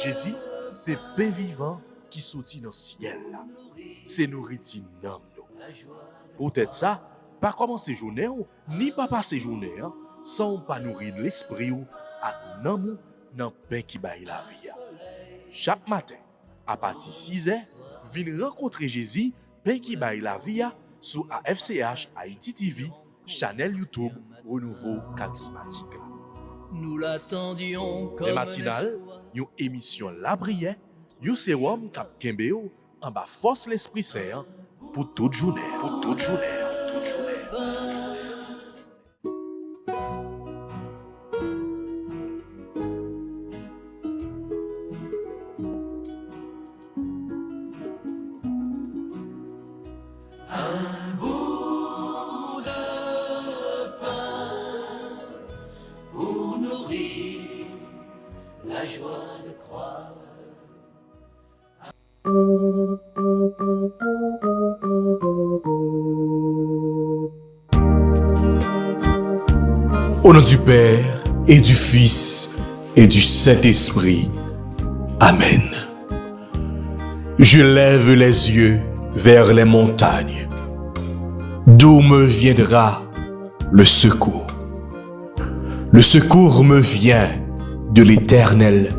Jésus, c'est pain vivant qui sortit dans le ciel. C'est nourriture dans nous. Peut-être ça, pas commencer journée ni pas passer journée sans pas nourrir l'esprit ou à nous dans pain qui baille la vie. Chaque matin, à partir de 6h, venez rencontrer Jésus, pain qui baille la vie sur AFCH Haïti TV, channel YouTube Renouveau Charismatique. Nous l'attendions comme les matinales, une émission La Prière, un sérum cap Kembeo en bas force l'Esprit Saint pour toute journée. Au nom du Père, et du Fils, et du Saint-Esprit. Amen. Je lève les yeux vers les montagnes. D'où me viendra le secours? Le secours me vient de l'Éternel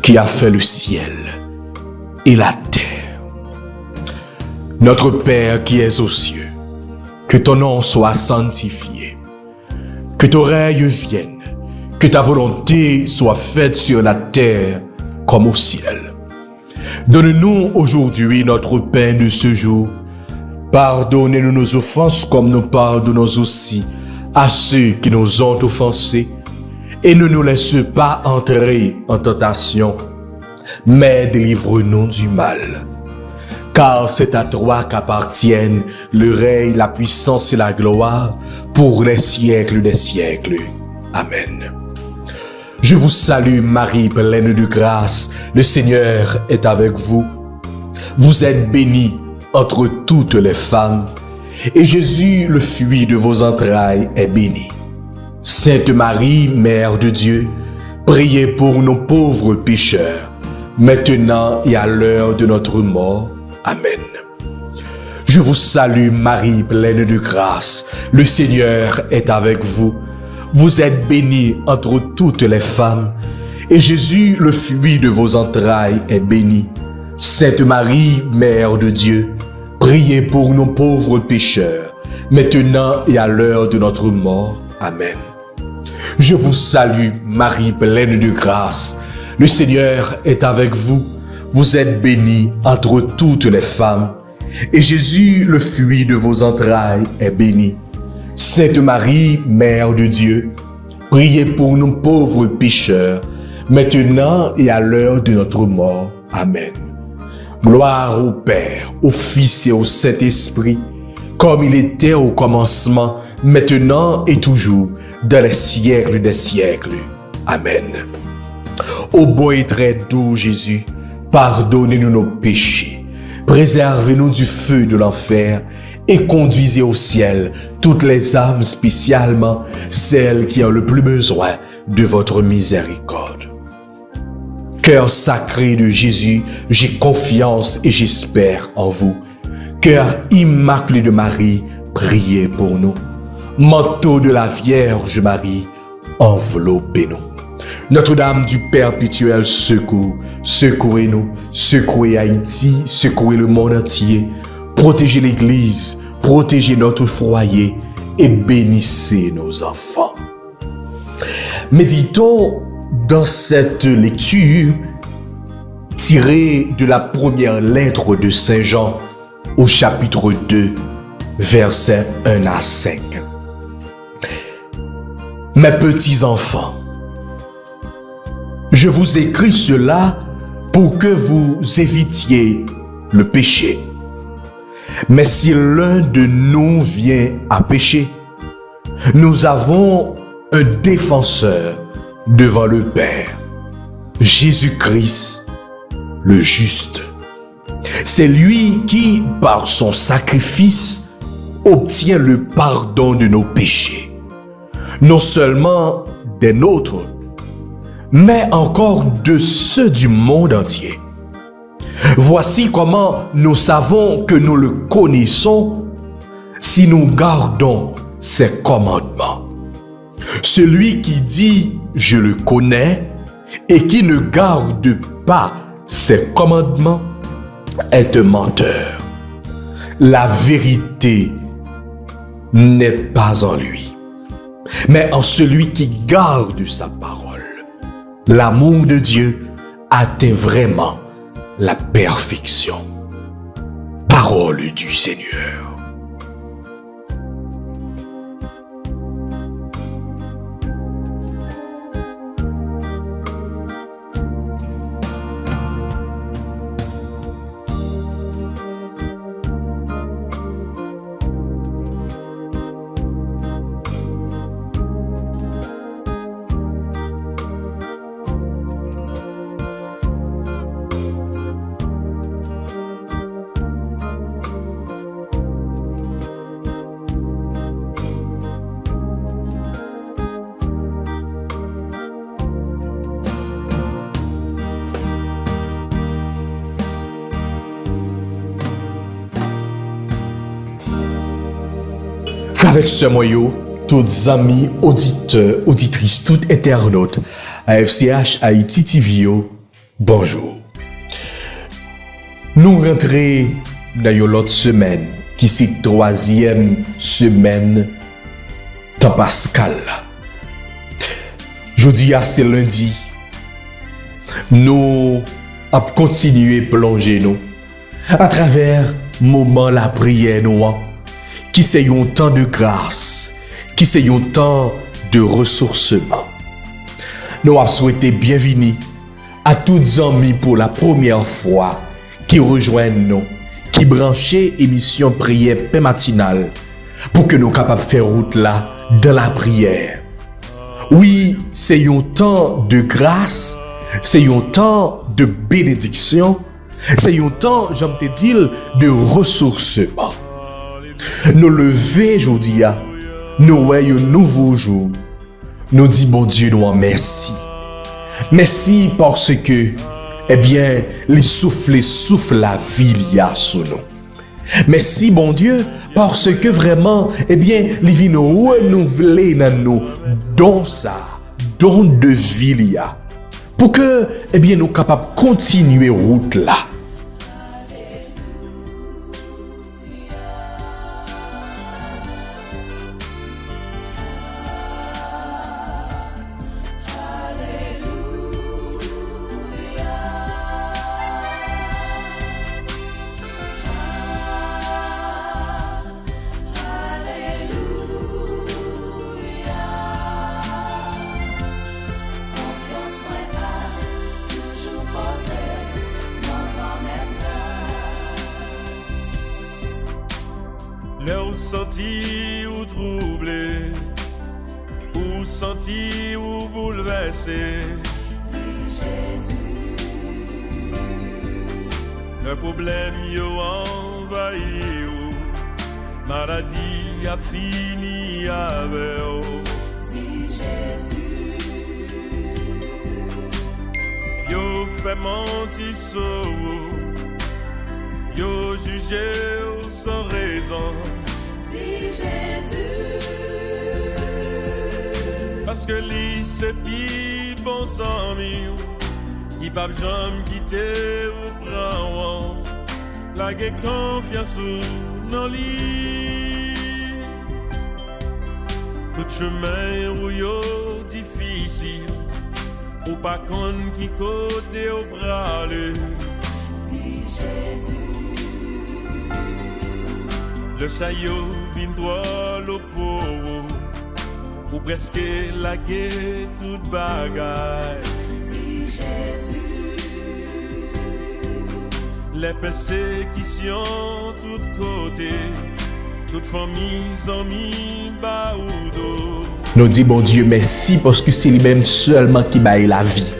qui a fait le ciel et la terre. Notre Père qui es aux cieux, que ton nom soit sanctifié. Que ton règne vienne, que ta volonté soit faite sur la terre comme au ciel. Donne-nous aujourd'hui notre pain de ce jour. Pardonnez-nous nos offenses comme nous pardonnons aussi à ceux qui nous ont offensés. Et ne nous laisse pas entrer en tentation, mais délivre-nous du mal. Car c'est à toi qu'appartiennent le règne, la puissance et la gloire pour les siècles des siècles. Amen. Je vous salue Marie, pleine de grâce, le Seigneur est avec vous. Vous êtes bénie entre toutes les femmes, et Jésus, le fruit de vos entrailles, est béni. Sainte Marie, Mère de Dieu, priez pour nos pauvres pécheurs, maintenant et à l'heure de notre mort. Amen. Je vous salue Marie, pleine de grâce, le Seigneur est avec vous. Vous êtes bénie entre toutes les femmes, et Jésus, le fruit de vos entrailles, est béni. Sainte Marie, Mère de Dieu, priez pour nos pauvres pécheurs, maintenant et à l'heure de notre mort. Amen. Je vous salue Marie, pleine de grâce, le Seigneur est avec vous. Vous êtes bénie entre toutes les femmes, et Jésus, le fruit de vos entrailles, est béni. Sainte Marie, Mère de Dieu, priez pour nous pauvres pécheurs, maintenant et à l'heure de notre mort. Amen. Gloire au Père, au Fils et au Saint-Esprit, comme il était au commencement, maintenant et toujours, dans les siècles des siècles. Amen. Ô bon et très doux Jésus, pardonnez-nous nos péchés, préservez-nous du feu de l'enfer et conduisez au ciel toutes les âmes, spécialement celles qui ont le plus besoin de votre miséricorde. Cœur sacré de Jésus, j'ai confiance et j'espère en vous. Cœur immaculé de Marie, priez pour nous. Manteau de la Vierge Marie, enveloppez-nous. Notre-Dame du perpétuel secours, secouez-nous, secouez Haïti, secouez le monde entier, protégez l'Église, protégez notre foyer et bénissez nos enfants. Méditons dans cette lecture tirée de la première lettre de Saint Jean au chapitre 2, versets 1 à 5. Mes petits enfants, je vous écris cela pour que vous évitiez le péché. Mais si l'un de nous vient à pécher, nous avons un défenseur devant le Père, Jésus-Christ, le juste. C'est lui qui, par son sacrifice, obtient le pardon de nos péchés, non seulement des nôtres, mais encore de ceux du monde entier. Voici comment nous savons que nous le connaissons si nous gardons ses commandements. Celui qui dit « je le connais » et qui ne garde pas ses commandements est un menteur. La vérité n'est pas en lui, mais en celui qui garde sa parole. L'amour de Dieu atteint vraiment la perfection. Parole du Seigneur. Avec ce moyen, tous amis, auditeurs, auditrices, tout internautes, AFCH Haïti TV, bonjour. Nous rentrons dans l'autre semaine, qui est la troisième semaine de Pascal. Jeudi, c'est lundi. Nous allons continuer à plonger nous à travers le moment la prière nous. Qui c'est un temps de grâce, qui c'est un temps de ressourcement. Nous avons souhaité bienvenue à tous les amis pour la première fois qui rejoignent nous, qui branchent émission prière matinale pour que nous capables de faire route là dans la prière. Oui, c'est un temps de grâce, c'est un temps de bénédiction, c'est un temps, j'aime te dire, de ressourcement. Nous lever aujourd'hui, nous voyons un nouveau jour. Nous disons, bon Dieu, nous merci. Merci parce que, eh bien, les souffle la vie sur nous. Merci, bon Dieu, parce que vraiment, eh bien, les vies nous renouveler dans nous, don de vie, pour que, eh bien, nous capables de continuer route là. Ou senti ou troublé, ou senti ou bouleversé. Dis Jésus. Le problème yo envahi ou maladie a fini avec ou. Dis Jésus. Yo fait mentir sur yo jugé sans raison. Dis Jésus. Parce que lui c'est pis bon ami qui pas jamais quitter ou prend la confiance dans lui. Tout chemin où yo difficile ou pas con qui côté au bras le. Dis Jésus. Le chaillot vient droit l'eau pour ou presque la guerre toute bagaille. Dis Jésus. Les persécutions toutes côtés, toute famille amis bas ou dos. Nous disons bon Dieu merci parce que c'est lui-même seulement qui baille la vie.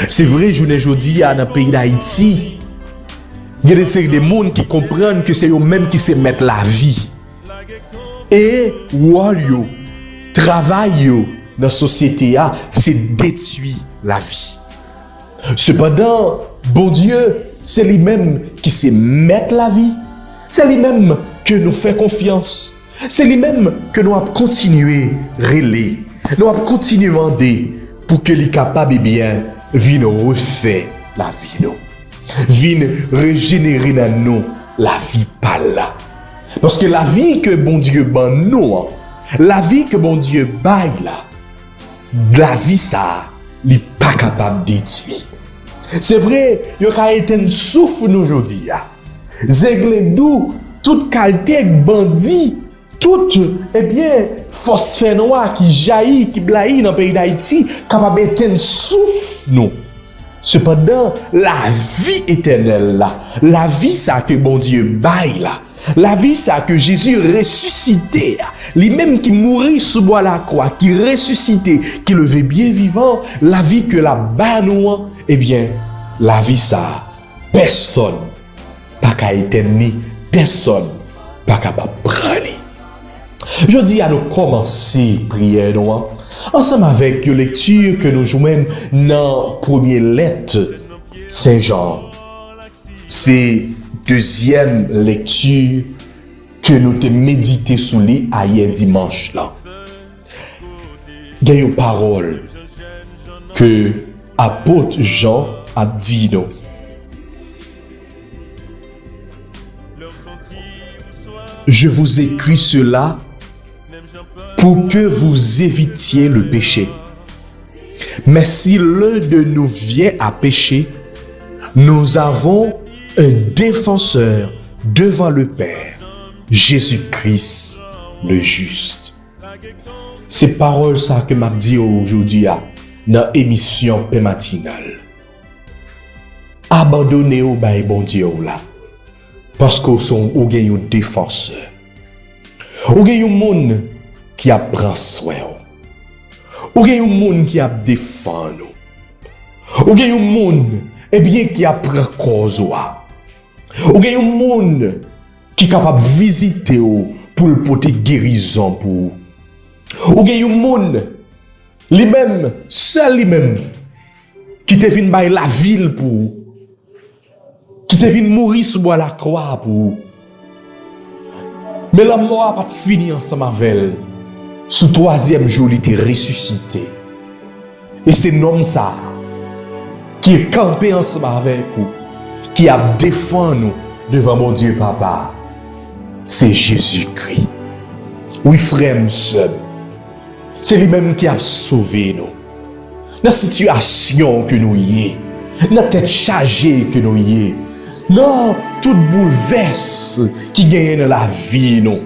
C'est vrai, je ne dis à dans le pays d'Haïti. Il y a des séries de monde qui comprennent que c'est eux-mêmes qui se mettent la vie. Et, travail dans la société, c'est détruit la vie. Cependant, bon Dieu, c'est lui-même qui sait mettre la vie. C'est lui-même que nous fait confiance. C'est lui-même que nous avons continué à relayer. Nous avons continué à demander pour que les capables bien viennent refaire la vie nous. Viennent régénérer dans nous la vie par là. Parce que la vie que bon Dieu ban nous, la vie que bon Dieu baille là, la vie ça, il n'est pas capable de détruire. C'est vrai, il y a été un souffle nous aujourd'hui. Zègle d'où toute qualité bandit, toute phosphène noir qui jaillit, qui blaillit dans le pays d'Haïti, capable d'être un souffle nous. Cependant, la vie éternelle là, la vie ça que bon Dieu baille là, la vie ça que Jésus ressuscité, lui-même qui mourit sous bois la croix, qui ressuscité, qui levé bien vivant, la vie que la bas nous, la vie ça, personne pas qu'à éterniser, personne pas capable de prendre. Je dis à nous commencer prière nous ensemble avec une lecture que nous jouons dans première lettre Saint Jean. C'est deuxième lecture que nous te méditer sous lui hier dimanche là. Il y a une parole que apôtre Jean a dit nous. Je vous écris cela pour que vous évitiez le péché. Mais si l'un de nous vient à pécher, nous avons un défenseur devant le Père, Jésus-Christ le juste. C'est parole ça que m'a dit aujourd'hui dans l'émission Paix matinale. Abandonnez au bail bon Dieu là. Parce que son ou gen un défenseur. Ou gen un monde qui a prend soin. Ou gen un monde qui a défend nous. Ou gen un monde qui a prend cause ou gen un monde qui est capable de visiter pour le porter guérison pour. Ou gen un monde lui-même seul lui-même qui te vient bailler la ville pour qui te vient mourir sous bois la croix pour. Mais la mort n'a pas fini ensemble avec elle. Sous troisième jour, il était ressuscité. Et c'est l'homme ça qui est campé ensemble avec nous, qui a défendu nous devant mon Dieu Papa. C'est Jésus-Christ. Oui, frère, sœur. C'est lui-même qui a sauvé nous. Dans la situation que nous y est, dans la tête chargée que nous y est, non, tout bouleverse qui gagne dans la vie, non.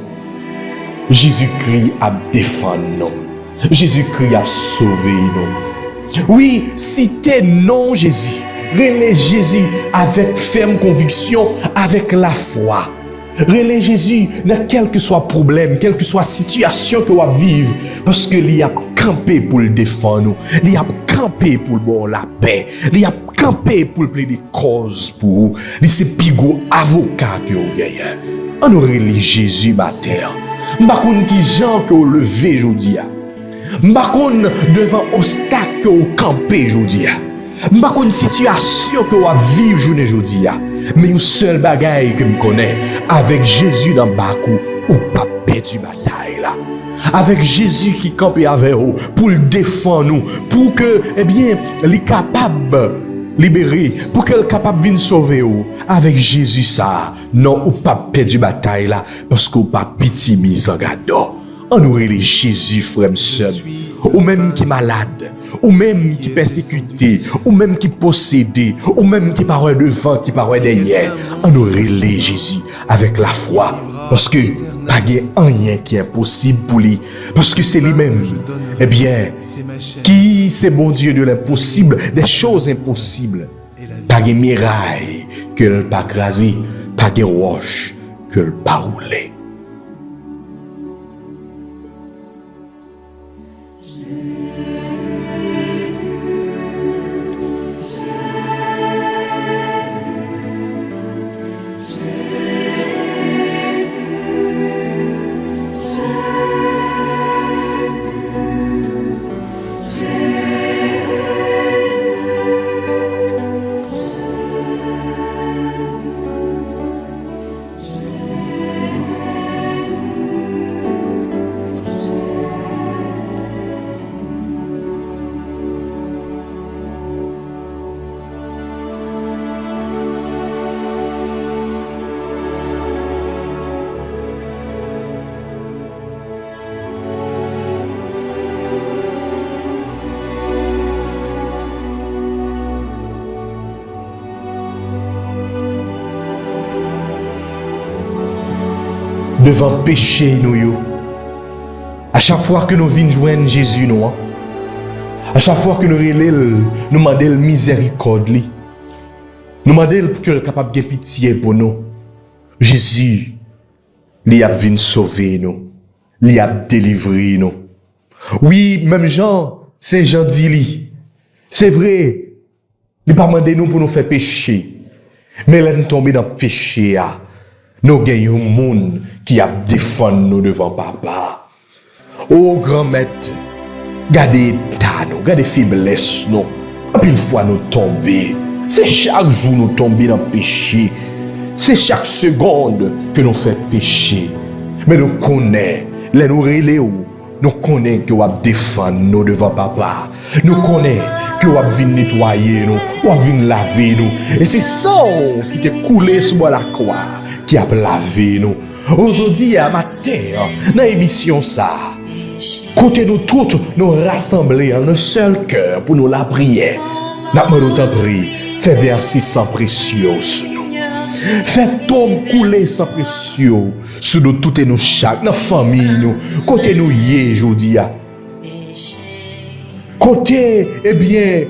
Jésus-Christ a défendu nous. Jésus-Christ a sauvé nous. Oui, citez non Jésus. Relais Jésus avec ferme conviction, avec la foi. Relais Jésus dans quel que soit problème, quelle que soit situation que vous vivez, parce que il a campé pour le défendre nous. Il a campé pour le bon la paix. Il a campé pour le plaider cause pour vous. Il c'est plus gros avocat que vous gagnez. On aurait les Jésus matin. M'bakon qui gens que vous levé aujourd'hui. M'bakon devant obstacle que vous campé aujourd'hui. M'bakon situation que vous vivez journée aujourd'hui. Mais une seule bagaille que me connais, avec Jésus dans Bakou, ou pas perdu bataille là. Avec Jésus qui campe avec vous pour le défendre nous, pour que il est capable libérer, pour qu'il est capable de sauver vous. Avec Jésus ça, non ou pas perdu bataille là, parce qu'on pas pitié mise en garde. On aurait les Jésus frère sœur, ou même qui malade, ou même qui persécuté, ou même qui possédé, ou même qui paraît devant, qui paraît derrière. On aurait les Jésus avec la foi, parce que pas rien qui est impossible pour lui, parce que c'est lui-même. Qui c'est bon Dieu de l'impossible, des choses impossibles. Pas de miraille que le pas crasé, pas de roche que le pas roulé. devant péché nous yo. À chaque fois que nous venons joindre Jésus nous, à chaque fois que nous relèvons, nous demandons miséricorde li. Nous demandons pour qu'il soit capable de pitié pour nous. Jésus, il a venu sauver nous. Il a délivré nous. Oui, même Jean, Saint Jean dit li. C'est vrai, il n'a pas demandé nous pour nous faire pécher. Mais là, nous tombons dans le péché. Nous gagnons un monde qui a défendu nous devant papa. Oh, grand maître, gardez l'état nous, gardez faiblesse nous. Et puis, une fois nous tomber, c'est chaque jour nous tomber dans le péché. C'est chaque seconde que nous faisons péché. Mais nous connaissons, les nous relèvons, nous connaissons que nous défendre nous devant papa. Nous connaissons que nous venir nettoyer nous, nous venir laver nous. Et c'est ça qui t'est coulé sur la croix, qui a lavé nous. Aujourd'hui, à matin, dans l'émission ça, côté nous tous, nous rassembler en un seul cœur pour nous la prière. Nous demandons ta prière, fais verser sans précieux sur nous. Fais tombe couler sans précieux sur nous toutes et nous chaque, notre famille nous, côté nous y aujourd'hui. Côté, eh bien,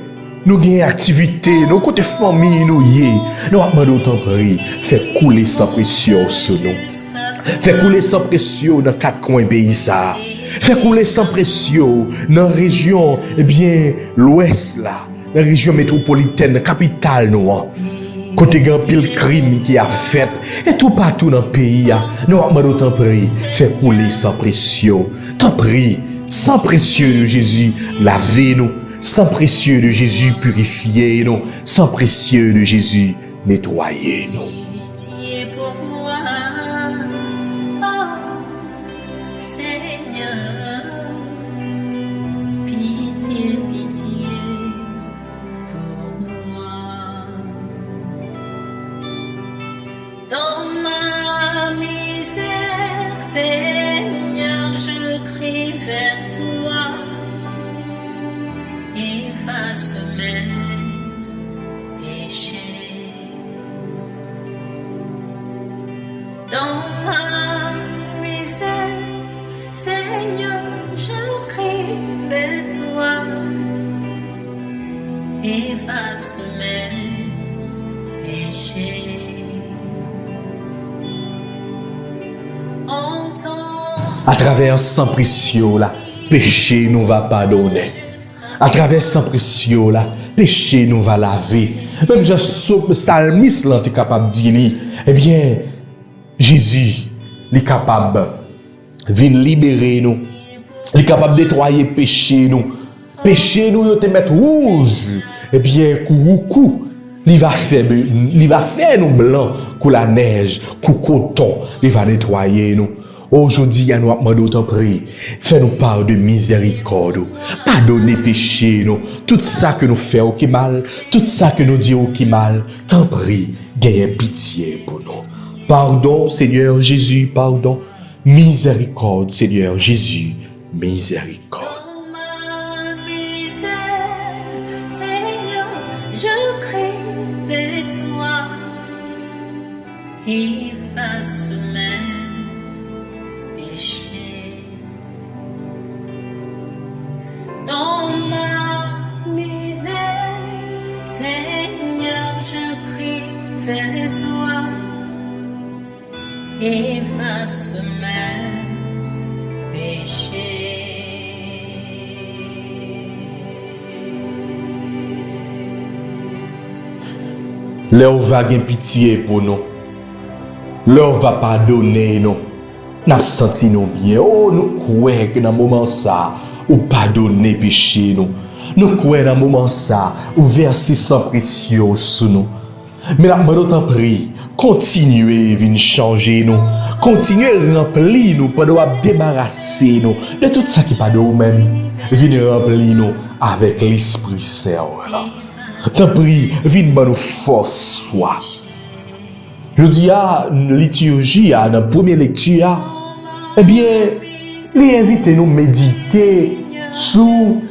nous avons activité, nous côté famille nous y nous demandons ta prière, fais couler sans précieux sur nous. Fais couler sans précieux dans quatre coins pays ça. Fais couler sans précieux dans la région, eh bien, l'ouest là, la région métropolitaine, capitale nous. Côté grand pile crime qui a fait, et tout partout dans le pays, nous demandons t'en prie, fais couler sans précieux. T'en prie, sans précieux de Jésus, lavez-nous. Sans précieux de Jésus, purifiez-nous. Sans précieux de Jésus, nettoyez-nous. Pitié pour moi, oh Seigneur, pitié, pitié pour moi. Dans ma misère, Seigneur, je crie vers toi. Efface mes péchés. Dans ma misère, Seigneur, je crie vers toi. Efface mes péchés. À travers sang précieux là, péché nous va pardonner. À travers sang précieux là, péché nous va laver. Même je psalmiste là, tu es capable de dire, eh bien, Jésus, il est capable de venir libérer nous. Il est capable de nettoyer péché nous. Péché nous, il te mettre rouge. Eh bien, coup, il va faire nous blanc, que la neige, que coton, il va nettoyer nous. Aujourd'hui, nous demandons d'autant prier. Fais-nous part de miséricorde. Pardonnez péché, nous. Tout ça que nous faisons qui mal, tout ça que nous disons qui mal, t'en prie, gagne pitié pour nous. Pardon, Seigneur Jésus, pardon. Miséricorde, Seigneur Jésus, miséricorde. Dans ma misère, Seigneur, je crie vers toi. Efface mes péchés. Dans ma misère, Seigneur, je crie vers toi. Efface mes péchés. L'heure va gagner pitié pour nous. L'heure va pardonner nous. Nous senti nous bien. Oh, nous croyons que dans le moment ça, ou pardonner péché nous. Nous croyons dans le moment ça, ou verser sans précieux sur nous. Mais la demandons prie, continuez à changer nous. Continuez à remplir nous pour nous débarrasser nous de tout ça qui n'est pas de nous-mêmes. Venez remplir nous avec l'Esprit Saint. T'en prie, viens nous force soi. Je dis à liturgie, dans la première lecture, eh bien, les invités nous méditer sous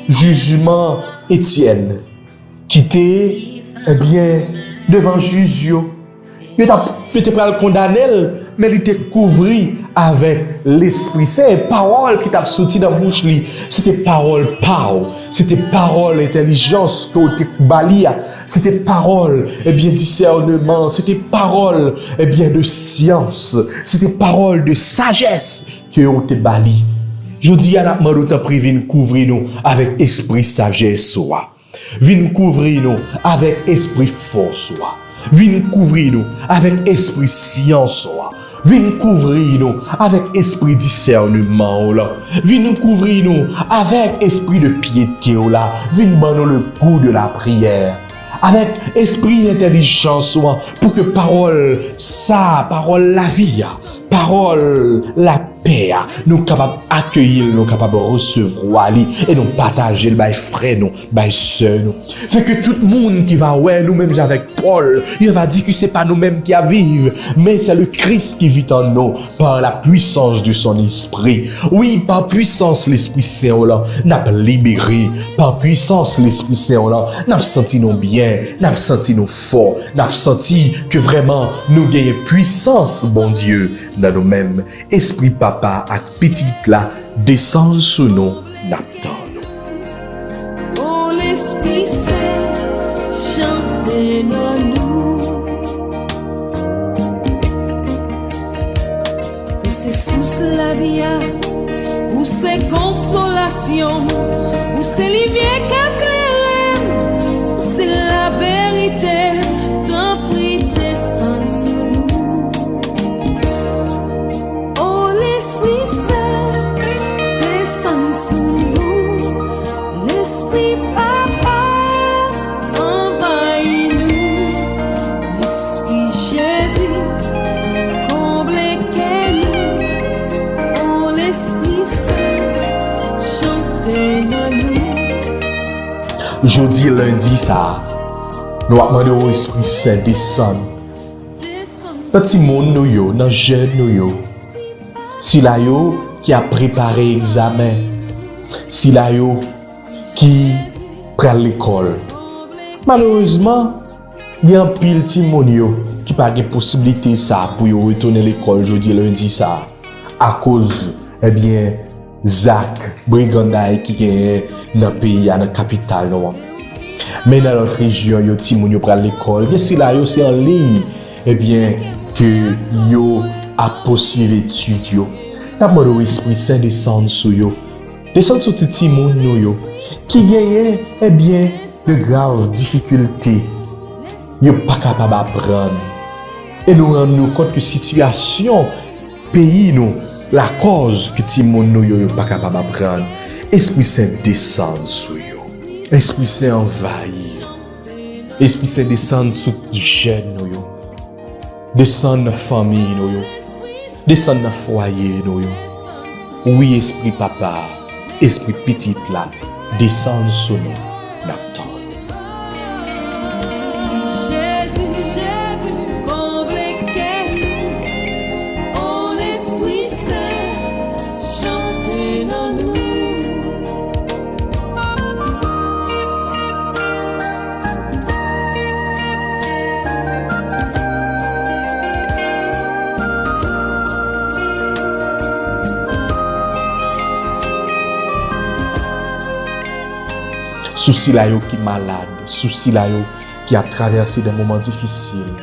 jugement Étienne, qui était, eh bien, devant juge. Il était prêt à le condamner mais il était couvert avec l'Esprit Saint. Parole qui t'a sorti dans la bouche, c'était parole power, c'était parole intelligence que tu balia, c'était parole discernement, c'était parole de science, c'était parole de sagesse que on te bali. Je dis à la mode pris vinn couvrir nous avec esprit sagesse soi. Vinn couvrir nous avec esprit force soi. Vinn couvrir nous avec esprit science soi. Vinn couvrir nous avec esprit discernement là. Vinn couvrir nous avec esprit de piété là. Vinn ban nous le goût de la prière. Avec esprit d'intelligence pour que parole la vie, parole la paix, nous capables d'accueillir, nous capables de recevoir et nous partager les frères, nous, les sœurs. Fait que tout le monde qui va, nous-mêmes avec Paul, il va dire que ce n'est pas nous-mêmes qui vivons, mais c'est le Christ qui vit en nous par la puissance de son esprit. Oui, par puissance l'Esprit Saint, là, n'a pas libéré. Par puissance l'Esprit Saint, là, n'a senti nous bien, n'a senti nous forts, n'a senti que vraiment nous gagnons puissance, bon Dieu, dans nous-mêmes. Esprit Papa ak petite là descend sous nous, n'attend nous. Oh l'Esprit Saint, chantez nous. Où c'est sous la vie, où c'est consolation, où c'est l'hiver qu'éclaire, où c'est la vérité, tant pris descend sous nous. Oh l'Esprit Saint, descend sous nous. L'Esprit Papa, envahis-nous. L'Esprit Jésus, comblez-nous. Oh l'Esprit Saint, chantez-nous. Jeudi, lundi, ça, nous avons demandé au Esprit Saint descendre. Petit monde nous yo, dans jeune nous yo. Si la yo qui a préparé examen, si la yo qui prend l'école. Malheureusement, il y a un pile petit monde yo qui pas de possibilité ça pour yo retourner à l'école jeudi lundi ça à cause Zach Brigandaï qui est dans le pays, dans la capitale. Mais dans notre région, yo ti moun yo prend l'école. Bien si là yo c'est en ligne, que yo a poursuivre études yo. N'a pas l'Esprit Saint descendre sur yo. Descendre sur tout ti moun yo qui gagne de graves difficultés. Yo pas capable d'apprendre. Et nous rendons compte que situation pays nous la cause que ti moun yo pas capable d'apprendre. Esprit Saint descend sur yo. Esprit Saint envahit. Esprit Saint descend sur jeunes yo. Descend dans la famille yo. Descend dans le foyer yo. Oui, Esprit Papa, Esprit Petit là, descend sur nous. N'attend. Jésus, comblez-nous. Oh l'Esprit Saint, chantez-nous. Souci la yo qui malade, souci la yo qui a traversé des moments difficiles.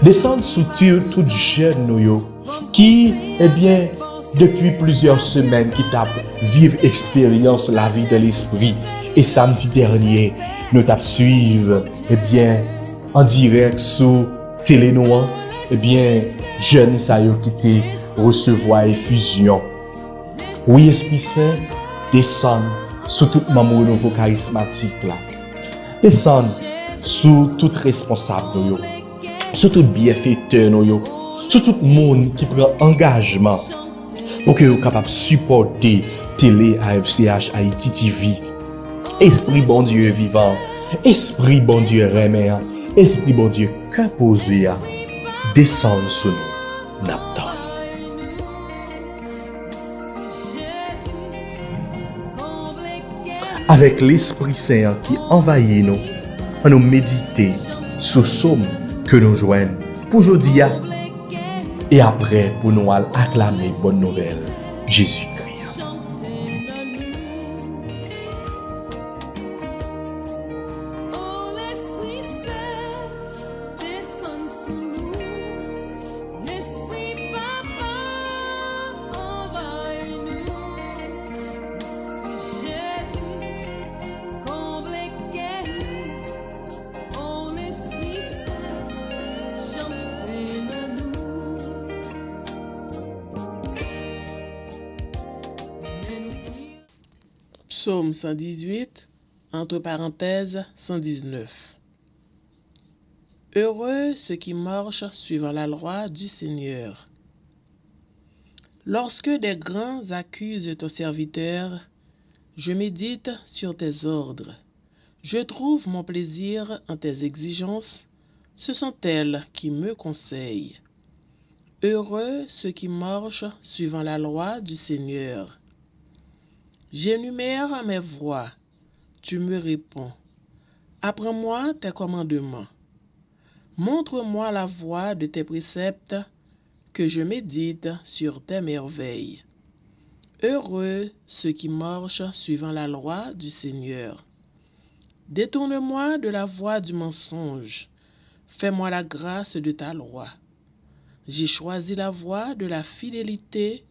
Descendre sous tout jeune nou yo qui, depuis plusieurs semaines, qui t'a vivre expérience la vie de l'esprit. Et samedi dernier, nous t'a suivre, en direct sur télé noire, jeunes sa yo qui te recevoir effusion. Oui, Esprit Saint, descend sur tout membre nouveau charismatique là. Descendre sur tout responsable nous yo. Sur tout bienfaiteur nous yo. Sur tout monde qui prend engagement pour que vous capable supporter télé AFCH Haïti TV. Esprit bon Dieu vivant, esprit bon Dieu remet, esprit bon Dieu cœur posé, descend sur nous. N'attend. Avec l'Esprit Saint qui envahit nous, on nous méditer sur somme que nous joignons. Pour aujourd'hui, et après pour nous acclamer bonne nouvelle, Jésus-Christ. Oh, l'Esprit Saint, descend sur nous. L'Esprit Papa, envahis-nous. L'Esprit Jésus, comble et guéris. Oh, l'Esprit Saint, chantez-nous. Psaume 118, entre parenthèses 119. Heureux ceux qui marchent suivant la loi du Seigneur. Lorsque des grands accusent ton serviteur, je médite sur tes ordres. Je trouve mon plaisir en tes exigences, ce sont elles qui me conseillent. Heureux ceux qui marchent suivant la loi du Seigneur. J'énumère mes voies, tu me réponds. Apprends-moi tes commandements. Montre-moi la voie de tes préceptes, que je médite sur tes merveilles. Heureux ceux qui marchent suivant la loi du Seigneur. Détourne-moi de la voie du mensonge. Fais-moi la grâce de ta loi. J'ai choisi la voie de la fidélité.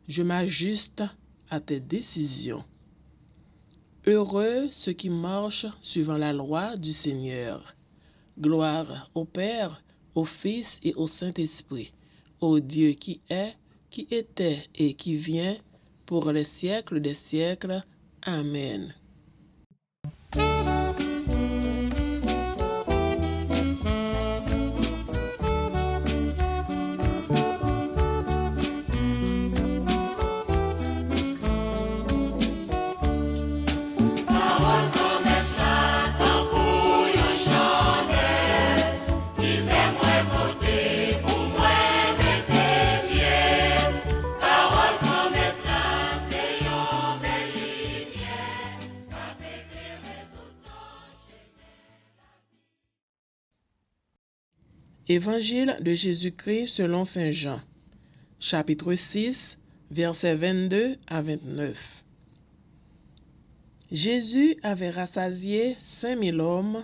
Je m'ajuste à tes décisions. Heureux ceux qui marchent suivant la loi du Seigneur. Gloire au Père, au Fils et au Saint-Esprit, au Dieu qui est, qui était et qui vient, pour les siècles des siècles. Amen. Évangile de Jésus-Christ selon saint Jean, chapitre 6, versets 22 à 29. Jésus avait rassasié 5000 hommes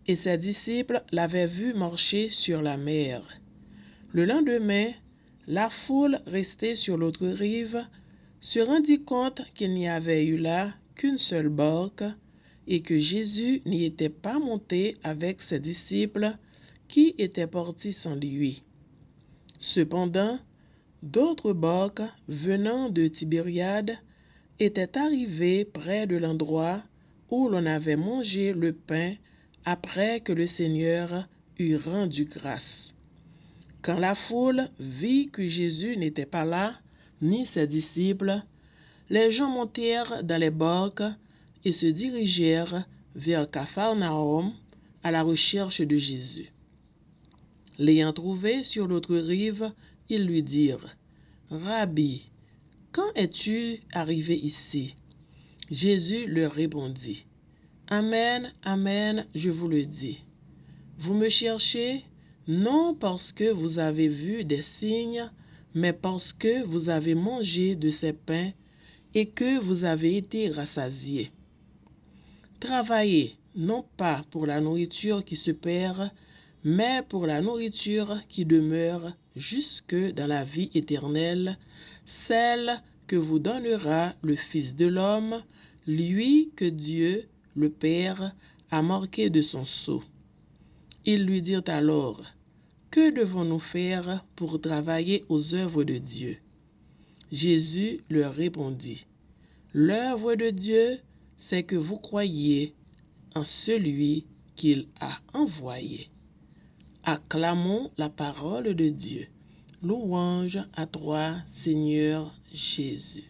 et ses disciples l'avaient vu marcher sur la mer. Le lendemain, la foule restée sur l'autre rive se rendit compte qu'il n'y avait eu là qu'une seule barque et que Jésus n'y était pas monté avec ses disciples qui étaient partis sans lui. Cependant, d'autres barques venant de Tibériade étaient arrivées près de l'endroit où l'on avait mangé le pain après que le Seigneur eut rendu grâce. Quand la foule vit que Jésus n'était pas là, ni ses disciples, les gens montèrent dans les barques et se dirigèrent vers Capharnaüm à la recherche de Jésus. L'ayant trouvé sur l'autre rive, ils lui dirent : « Rabbi, quand es-tu arrivé ici ?» Jésus leur répondit : « Amen, amen, je vous le dis. Vous me cherchez, non parce que vous avez vu des signes, mais parce que vous avez mangé de ces pains et que vous avez été rassasiés. Travaillez, non pas pour la nourriture qui se perd, mais pour la nourriture qui demeure jusque dans la vie éternelle, celle que vous donnera le Fils de l'homme, lui que Dieu, le Père, a marqué de son sceau. » Ils lui dirent alors : « Que devons-nous faire pour travailler aux œuvres de Dieu ?» Jésus leur répondit : « L'œuvre de Dieu, c'est que vous croyiez en celui qu'il a envoyé. » Acclamons la parole de Dieu. Louange à toi, Seigneur Jésus.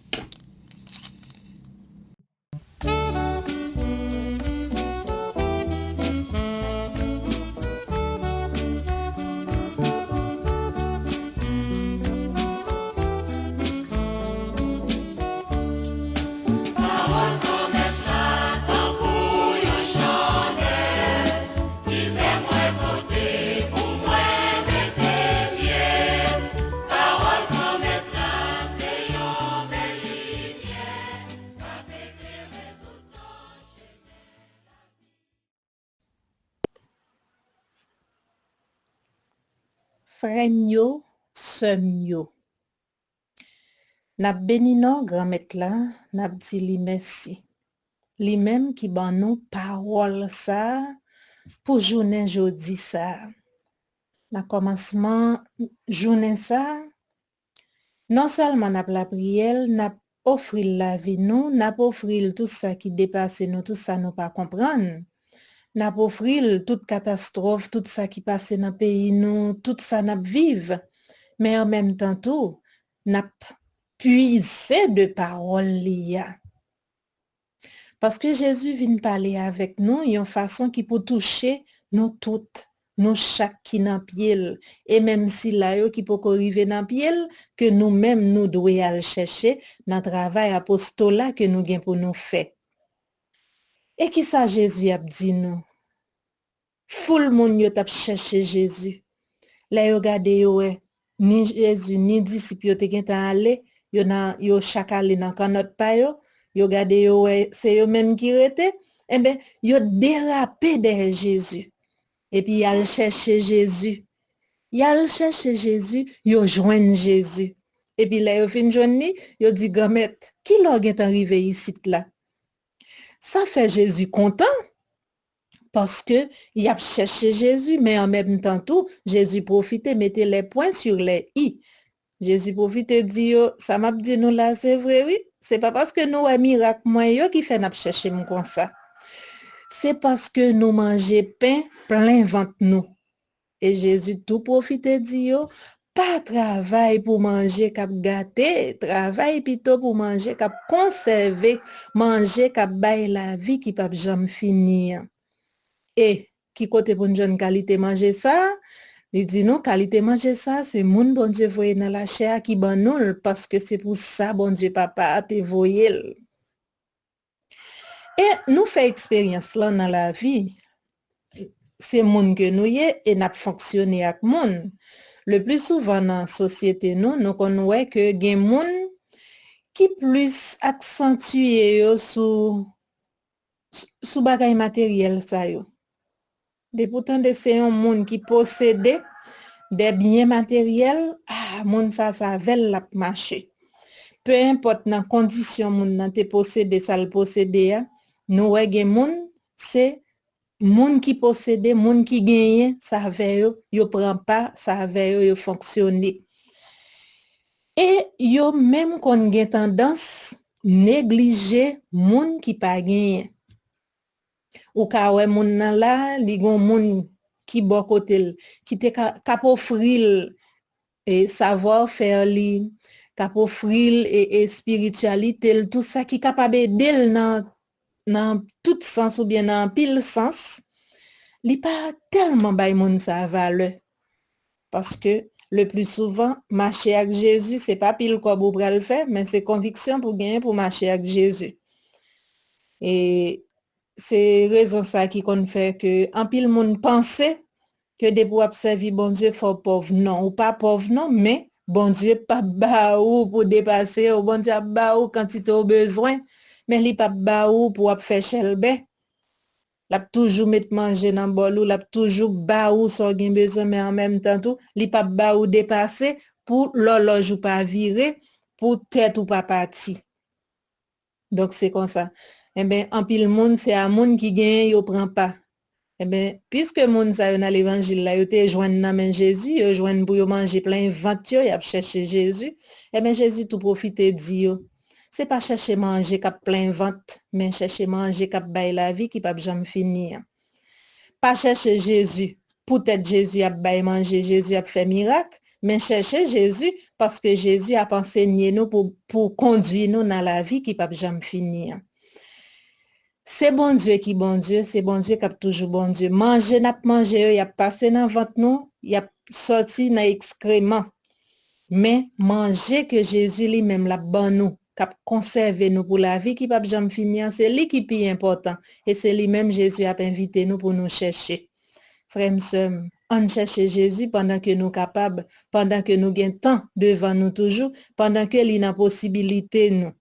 frèm yo, sèm yo. Nap béni non grand-mètre là, nap di li merci. Li même qui ban nou parole ça pour journée jodi ça. Na commencement journée ça, non seulement nap la prière, nap offrir la vie nous, nap offrir tout ça qui dépasse nous, tout ça nous pas comprendre. Nap offrir toute catastrophe, tout ça qui passe dans le pays nous, tout ça nap vive. Mais en même temps tout, nap puiser de parole liya. Parce que Jésus vient parler avec nous, une façon qui peut toucher nous toutes, nous chaque qui dans pied. Et même si là yo qui peut arriver dans pied, que nous-mêmes nous devons aller chercher dans le travail apostolat que nous gain pour nous faire. Et qui ça Jésus a dit nous? Foule moun yo tap chercher Jésus. Là yo gade yo ni Jésus ni disciple yo te gen tan aller, yo chaque aller dans canot pa yo. Yo gade yo c'est yo même qui rete, eh ben yo dérapé derrière Jésus. Et puis yal chercher Jésus. Yal chercher Jésus, yo joindre Jésus. Et puis là yo fin joindre, yo dit gamet, qui l'a est arrivé ici là? Ça fait Jésus content parce que il a cherché Jésus, mais en même temps tout, Jésus profite mettait les points sur les i. Jésus profite dit yo, ça m'a dit nous là c'est vrai oui. C'est pas parce que nous un miracle moyen qui fait n'a chercher mon comme ça. C'est parce que nous manger pain plein ventre nous. Et Jésus tout profite dit yo, pas travail pour manger cap gâter, travail plutôt pour manger cap conserver, manger cap bailler la vie qui pas jamais finir. Et qui côté pour une jeune qualité manger ça? Il dit non, qualité manger ça, c'est moun bon Dieu voye dans la chair qui ban nous parce que c'est pour ça bon Dieu papa a te voye. Et nous fait expérience là dans la vie. C'est moun que nous y et n'a fonctionné avec moun. Le plus souvent dans la société nous connaissons que gen moun qui plus accentué yo sous bagay matériel ça yo. De pourtant de c'est un monde qui possède des biens matériels, monde ça veut la marcher. Peu importe dans condition monde nan te possède ça le posséder, nous wè gen monde c'est monde qui possède, monde qui gagne, ça veut yo prend pas, ça veut yo fonctionner. Et yo même qu'on gen tendance négliger monde qui pas gagne. Ou ka wè moun nan la, li gon moun qui bon côté qui te k'ap offrir et savoir faire li, k'ap offrir et spiritualité, tout ça qui capable aider dans tout sens ou bien dans pile sens, li pas tellement bay moun sa valeur. Parce que le plus souvent marcher avec Jésus, c'est pas pile quoi pour le faire, mais c'est conviction pour gagner pour marcher avec Jésus. Et c'est raison ça qui qu'on fait que en pile monde penser que de pour servir bon Dieu faut pauvre non ou pas pauvre non mais bon Dieu pas ba ou pour dépasser ou bon Dieu ba ou quand il a besoin mais li pas ba ou pour faire chelbe l'a toujours mettre manger dans bol ou l'a toujours ba ou so gen besoin mais en même temps tout li pas ba ou dépasser pour l'horloge ou pas virer pour tête ou pas parti. Donc c'est comme ça. Eh ben en pile monde c'est un monde qui gagne yo prend pas. Eh ben puisque monde ça yo dans l'évangile là yo te joindre dans main Jésus, yo joindre pour yo manger plein ventre yo, y a chercher Jésus. Eh ben Jésus tout profite dit yo. C'est pas chercher manger cap plein ventre, mais chercher manger cap bailler la vie qui pas jamais finir. Pas chercher Jésus, peut-être Jésus a bailler manger, Jésus a fait miracle, mais chercher Jésus parce que Jésus a enseigné nous pour conduire nous dans la vie qui pas jamais finir. C'est bon Dieu qui bon Dieu, c'est bon Dieu qui a toujours bon Dieu. Manger n'a pas manger, il a passé dans ventre nous, il a sorti dans excrément. Mais manger que Jésus lui-même l'a ban nous, cap conserver nous pour la vie qui pas jamais finir, c'est lui qui est important et c'est lui-même Jésus a invité nous pour nous chercher. Frères et sœurs, on cherche Jésus pendant que nous capables, pendant que nous gain temps devant nous toujours, pendant que il a possibilité nous.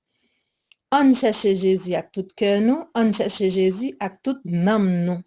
On cherche Jésus avec tout cœur nous, on cherche Jésus avec toute âme nous.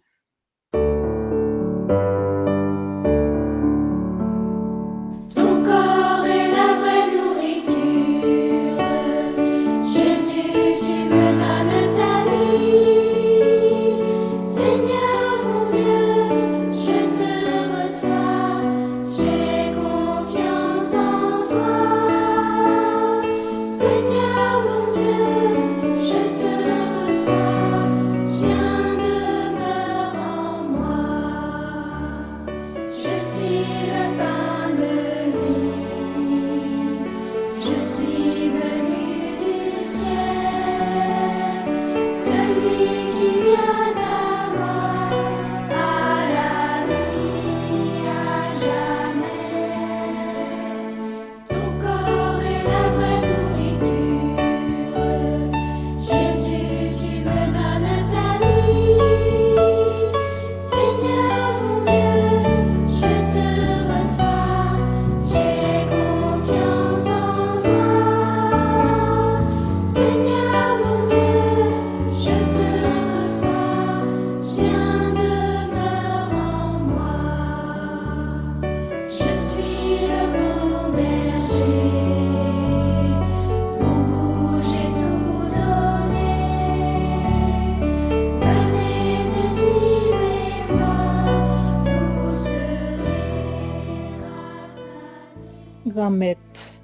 grand maître.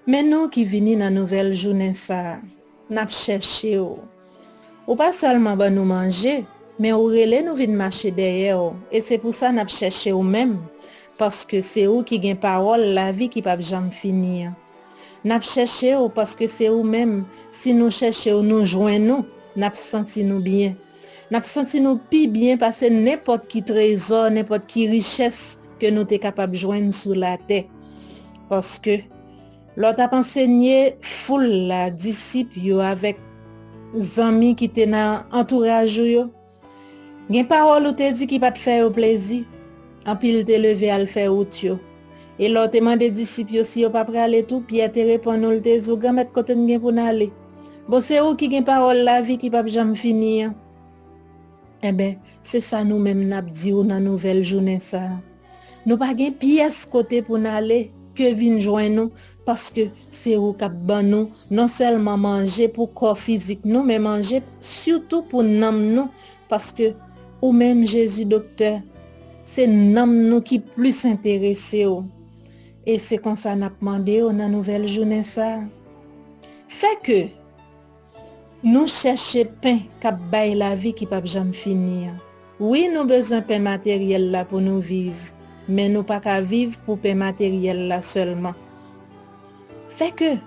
Mais nous qui venons dans nouvelle journée ça, n'a cherché ou pas seulement ba nous manger, mais ou relé nous vinn marcher derrière et c'est pour ça n'a cherché ou même parce que c'est ou qui gagne parole la vie qui pas jamais finir. N'a cherché ou parce que c'est ou même si nous chercher ou nous joindre nous, n'a senti nous bien. N'a senti nous pi bien parce que n'importe qui trésor, n'importe qui richesse que nous t'es capable joindre sous la terre. Parce que l'autre a enseigné foule la disciple yo avec amis qui te dans entourage yo. Gen parole ou te dit qui pas te faire plaisir. En pile te lever à le faire out yo. Et l'autre demande disciple yo si yo pas prêt aller tout, Pierre te répond nous te zo grand mettre côté gen pour aller. Bon c'est ou qui gen parole la vie qui pas jamais finir. Eh ben, c'est ça nous-mêmes n'a dit ou dans nouvelle journée ça. Nous pas gen pièce côté pour aller que vinn joindre nous parce que c'est ou k'ap ban nous non seulement manger pour corps physique nous mais manger surtout pour n'âme nous parce que ou même Jésus docteur c'est n'âme nous qui plus intéressé et c'est comme ça n'a demandé dans nouvelle journée ça fait que nous chercher pain k'ap bay la vie qui pas jamais finir. Oui, nous besoin pain matériel là pour nous vivre, mais nous pas qu'à vivre pour pain matériel là seulement. Fait que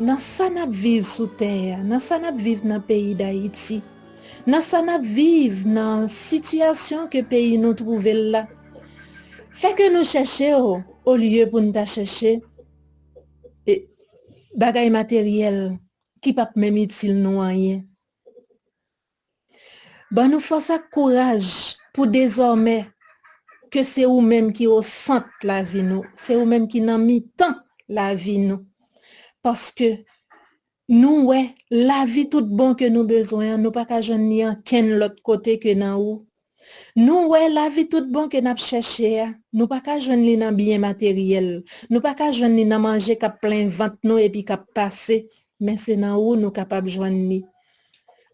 dans ça n'a vivre sous terre, dans ça n'a vivre dans pays d'Haïti, dans ça n'a vivre dans situation que pays nous trouver là. Fait que nous chercher au lieu pour nous chercher bagay matériel qui pas même utile nous rien. Ben nous force à courage pour désormais que c'est ou même qui au centre la vie nous, c'est ou même qui nan mi-temps la vie nous. Parce que nous ouais, la vie tout bon que nous besoin, nous pas ka joindre ni en ken l'autre côté que nan ou. Nous ouais, la vie tout bon que n'a chercher, nous pas ka joindre li nan bien matériel, nous pas ka joindre li nan manger k'ap plein ventre nous et puis k'ap passer. Mais c'est dans où nous capables joindre ni.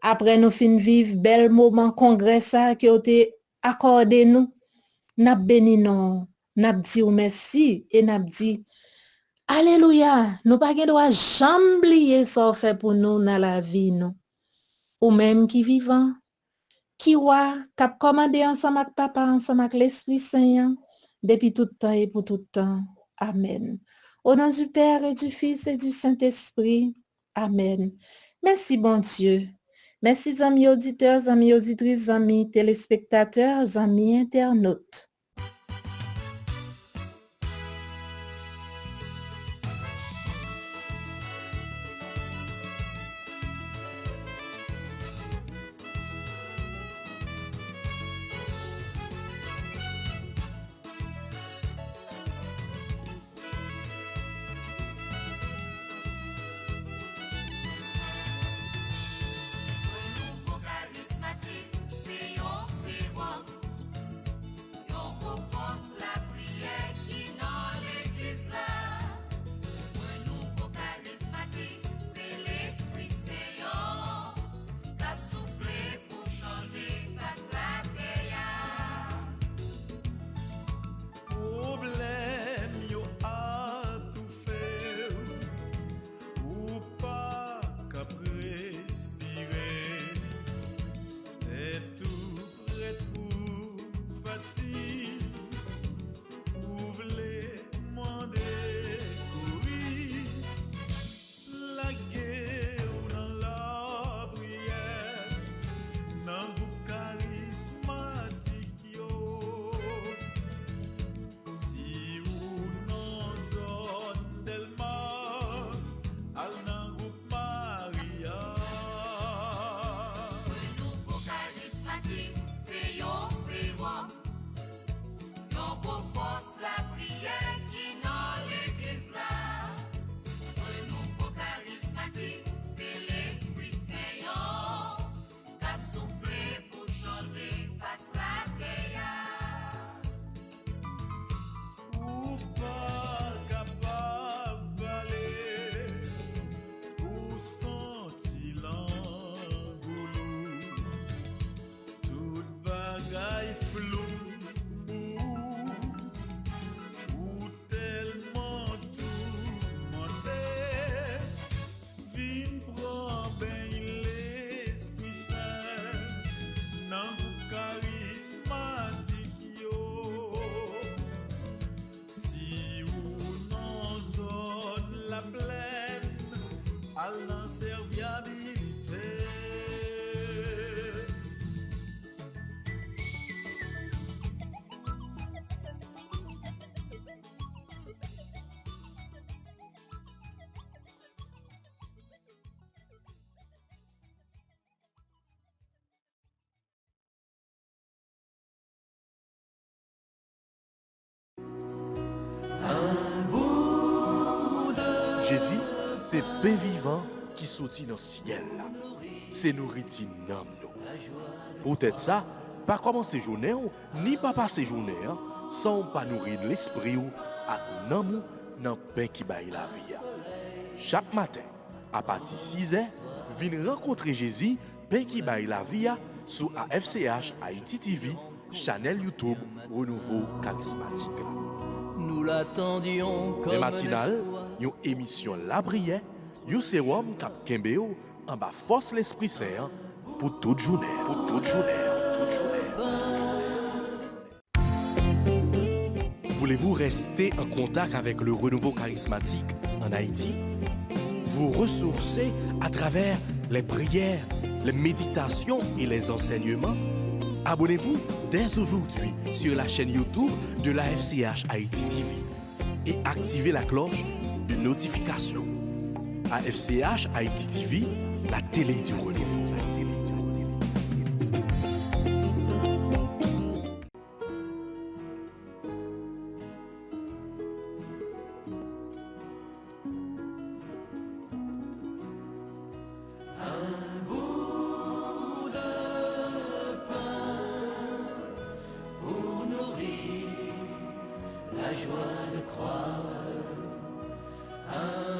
Après nous fin vivre bel moment congrès ça que été accordé nous, n'a béni non, n'a dit merci et n'a dit alléluia, nous pas gen droit jamais oublier ça fait pour nous dans la vie nous. Ou même qui vivant, qui wa cap commander ensemble avec papa ensemble avec l'Esprit Saint depuis tout temps et pour tout temps. Amen. Au nom du Père et du Fils et du Saint-Esprit. Amen. Merci, bon Dieu. Merci, amis auditeurs, amis auditrices, amis téléspectateurs, amis internautes. Flou, ou tellement Jésus, c'est pain vivant qui sorti dans le ciel. C'est nourriture nam nous. Peut-être ça, pas commencer journée ni pas passer journée sans pas nourrir l'esprit ou à nan dans pain qui baille la vie. Chaque matin, à partir de 6h, viens rencontrer Jésus, pain qui baille la vie sur AFCH Haïti TV, channel YouTube Renouveau Charismatique. Nous l'attendions comme Le matinal, une émission La Prière, un sérum cap Kembeo en bas force l'Esprit Saint pour toute journée. Pour toute journée. Voulez-vous rester en contact avec le renouveau charismatique en Haïti? Vous ressourcer à travers les prières, les méditations et les enseignements? Abonnez-vous dès aujourd'hui sur la chaîne YouTube de la FCH Haïti TV et activez la cloche de notification. AFCH Haïti TV, la télé du renouveau. La joie de croire, un